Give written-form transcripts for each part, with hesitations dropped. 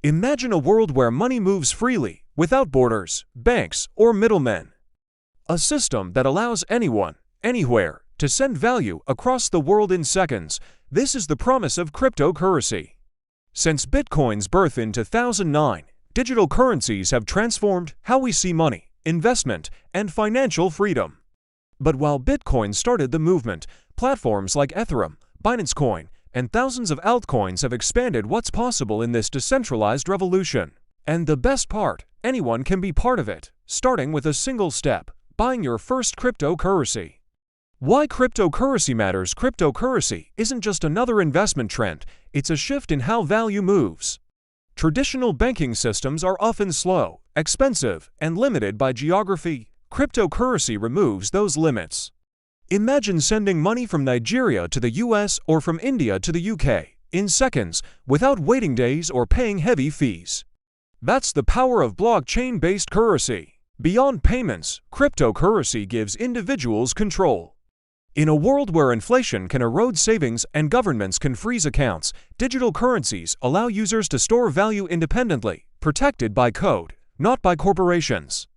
Imagine a world where money moves freely, without borders, banks, or middlemen. A system that allows anyone, anywhere, to send value across the world in seconds. This is the promise of cryptocurrency. Since Bitcoin's birth in 2009, digital currencies have transformed how we see money, investment, and financial freedom. But while Bitcoin started the movement, platforms like Ethereum, Binance Coin, and thousands of altcoins have expanded what's possible in this decentralized revolution. And the best part, anyone can be part of it, starting with a single step: buying your first cryptocurrency. Why cryptocurrency matters? Cryptocurrency isn't just another investment trend, it's a shift in how value moves. Traditional banking systems are often slow, expensive, and limited by geography. Cryptocurrency removes those limits. Imagine sending money from Nigeria to the US or from India to the UK in seconds without waiting days or paying heavy fees. That's the power of blockchain-based currency. Beyond payments, cryptocurrency gives individuals control. In a world where inflation can erode savings and governments can freeze accounts, digital currencies allow users to store value independently, protected by code, not by corporations.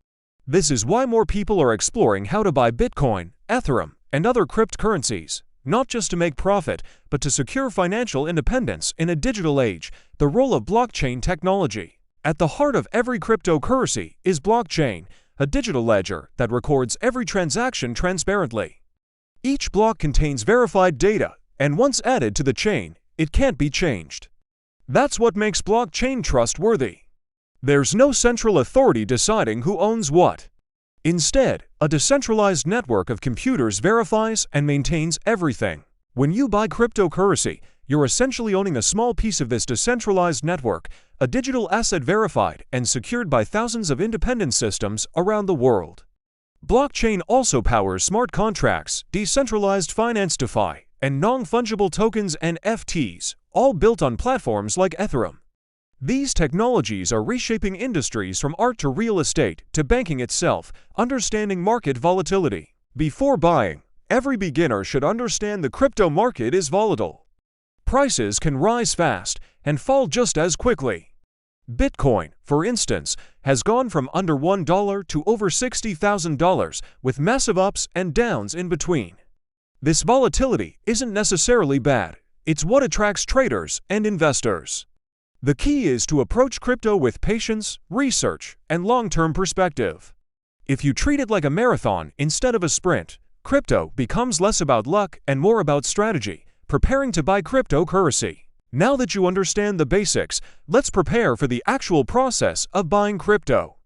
This is why more people are exploring how to buy Bitcoin, Ethereum, and other cryptocurrencies, not just to make profit, but to secure financial independence in a digital age. The role of blockchain technology. At the heart of every cryptocurrency is blockchain, a digital ledger that records every transaction transparently. Each block contains verified data, and once added to the chain, it can't be changed. That's what makes blockchain trustworthy. There's no central authority deciding who owns what. Instead, a decentralized network of computers verifies and maintains everything. When you buy cryptocurrency, you're essentially owning a small piece of this decentralized network, a digital asset verified and secured by thousands of independent systems around the world. Blockchain also powers smart contracts, decentralized finance DeFi, and non-fungible tokens NFTs, all built on platforms like Ethereum. These technologies are reshaping industries from art to real estate to banking itself, understanding market volatility. Before buying, every beginner should understand the crypto market is volatile. Prices can rise fast and fall just as quickly. Bitcoin, for instance, has gone from under $1 to over $60,000, with massive ups and downs in between. This volatility isn't necessarily bad. It's what attracts traders and investors. The key is to approach crypto with patience, research, and long-term perspective. If you treat it like a marathon instead of a sprint, crypto becomes less about luck and more about strategy. Preparing to buy cryptocurrency. Now that you understand the basics, let's prepare for the actual process of buying crypto.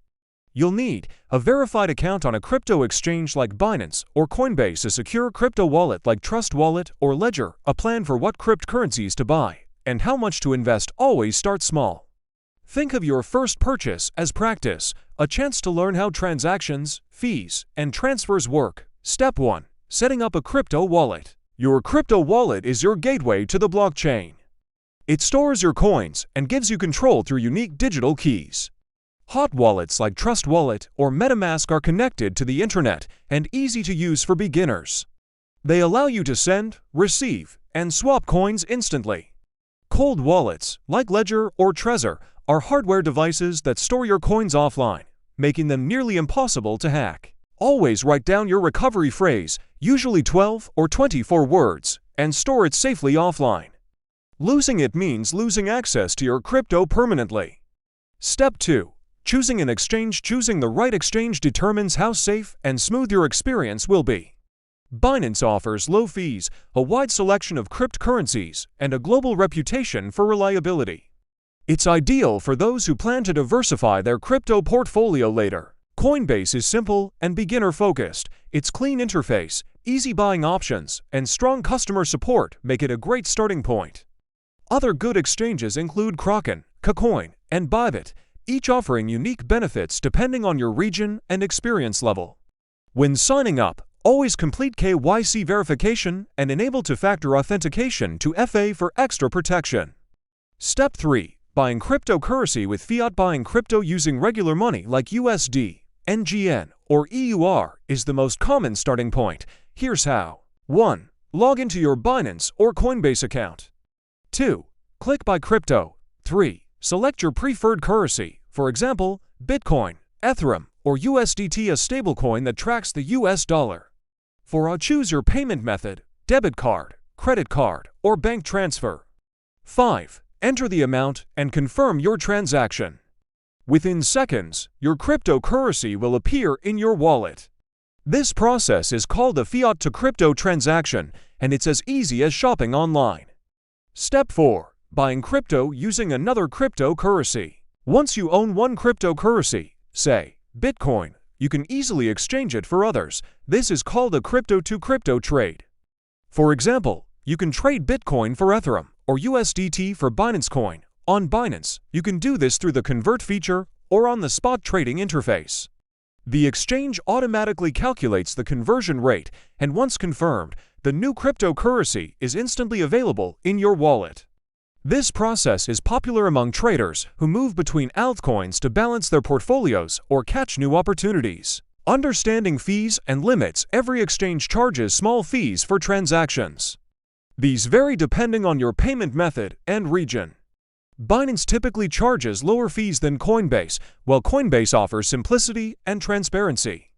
You'll need a verified account on a crypto exchange like Binance or Coinbase, a secure crypto wallet like Trust Wallet or Ledger, a plan for what cryptocurrencies to buy, and how much to invest. Always start small. Think of your first purchase as practice, a chance to learn how transactions, fees, and transfers work. Step 1. Setting up a crypto wallet. Your crypto wallet is your gateway to the blockchain. It stores your coins and gives you control through unique digital keys. Hot wallets like Trust Wallet or MetaMask are connected to the internet and easy to use for beginners. They allow you to send, receive, and swap coins instantly. Cold wallets, like Ledger or Trezor, are hardware devices that store your coins offline, making them nearly impossible to hack. Always write down your recovery phrase, usually 12 or 24 words, and store it safely offline. Losing it means losing access to your crypto permanently. Step 2. Choosing an exchange. Choosing the right exchange determines how safe and smooth your experience will be. Binance offers low fees, a wide selection of cryptocurrencies, and a global reputation for reliability. It's ideal for those who plan to diversify their crypto portfolio later. Coinbase is simple and beginner-focused. Its clean interface, easy buying options, and strong customer support make it a great starting point. Other good exchanges include Kraken, KuCoin, and Bybit, each offering unique benefits depending on your region and experience level. When signing up, always complete KYC verification and enable two-factor authentication to FA for extra protection. Step 3. Buying cryptocurrency with fiat. Buying crypto using regular money like USD, NGN, or EUR is the most common starting point. Here's how. 1. Log into your Binance or Coinbase account. 2. Click Buy Crypto. 3. Select your preferred currency, for example, Bitcoin, Ethereum, or USDT, a stablecoin that tracks the US dollar. Choose your payment method, debit card, credit card, or bank transfer. 5. Enter the amount and confirm your transaction. Within seconds, your cryptocurrency will appear in your wallet. This process is called a fiat-to-crypto transaction, and it's as easy as shopping online. Step 4. Buying crypto using another cryptocurrency. Once you own one cryptocurrency, say, Bitcoin, you can easily exchange it for others. This is called a crypto-to-crypto trade. For example, you can trade Bitcoin for Ethereum or USDT for Binance Coin. On Binance, you can do this through the Convert feature or on the spot trading interface. The exchange automatically calculates the conversion rate, and once confirmed, the new cryptocurrency is instantly available in your wallet. This process is popular among traders who move between altcoins to balance their portfolios or catch new opportunities. Understanding fees and limits. Every exchange charges small fees for transactions. These vary depending on your payment method and region. Binance typically charges lower fees than Coinbase, while Coinbase offers simplicity and transparency.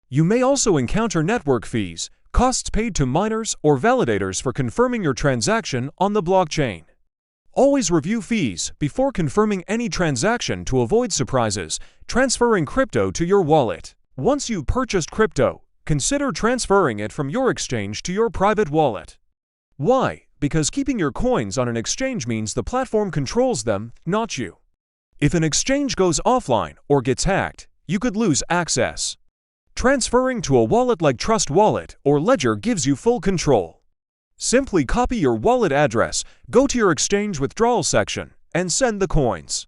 You may also encounter network fees, costs paid to miners or validators for confirming your transaction on the blockchain. Always review fees before confirming any transaction to avoid surprises. Transferring crypto to your wallet. Once you've purchased crypto, consider transferring it from your exchange to your private wallet. Why? Because keeping your coins on an exchange means the platform controls them, not you. If an exchange goes offline or gets hacked, you could lose access. Transferring to a wallet like Trust Wallet or Ledger gives you full control. Simply copy your wallet address, go to your exchange withdrawal section, and send the coins.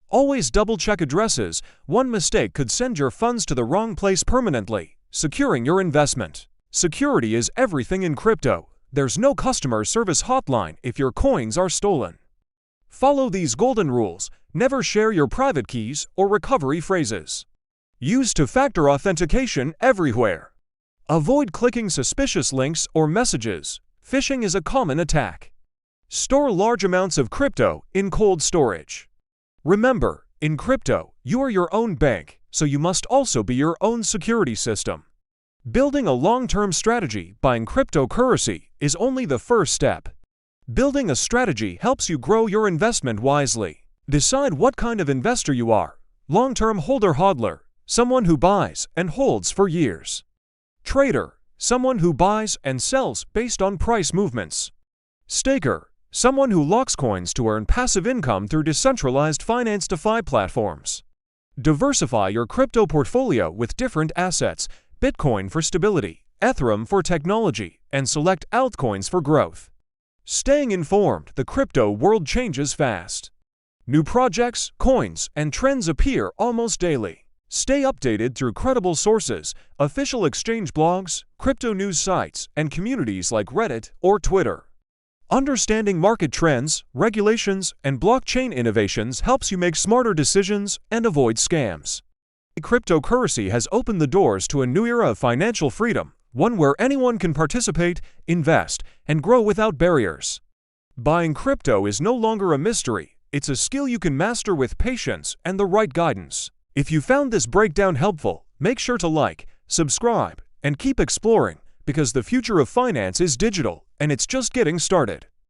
Always double-check addresses. One mistake could send your funds to the wrong place permanently, securing your investment. Security is everything in crypto. There's no customer service hotline if your coins are stolen. Follow these golden rules. Never share your private keys or recovery phrases. Use two-factor authentication everywhere. Avoid clicking suspicious links or messages. Phishing is a common attack. Store large amounts of crypto in cold storage. Remember, in crypto, you are your own bank, so you must also be your own security system. Building a long-term strategy buying cryptocurrency is only the first step. Building a strategy helps you grow your investment wisely. Decide what kind of investor you are. Long-term holder hodler, someone who buys and holds for years. Trader, someone who buys and sells based on price movements. Staker, someone who locks coins to earn passive income through decentralized finance DeFi platforms. Diversify your crypto portfolio with different assets. Bitcoin for stability, Ethereum for technology, and select altcoins for growth. Staying informed, the crypto world changes fast. New projects, coins, and trends appear almost daily. Stay updated through credible sources, official exchange blogs, crypto news sites, and communities like Reddit or Twitter. Understanding market trends, regulations, and blockchain innovations helps you make smarter decisions and avoid scams. Cryptocurrency has opened the doors to a new era of financial freedom, one where anyone can participate, invest, and grow without barriers. Buying crypto is no longer a mystery, it's a skill you can master with patience and the right guidance. If you found this breakdown helpful, make sure to like, subscribe, and keep exploring, because the future of finance is digital, and it's just getting started.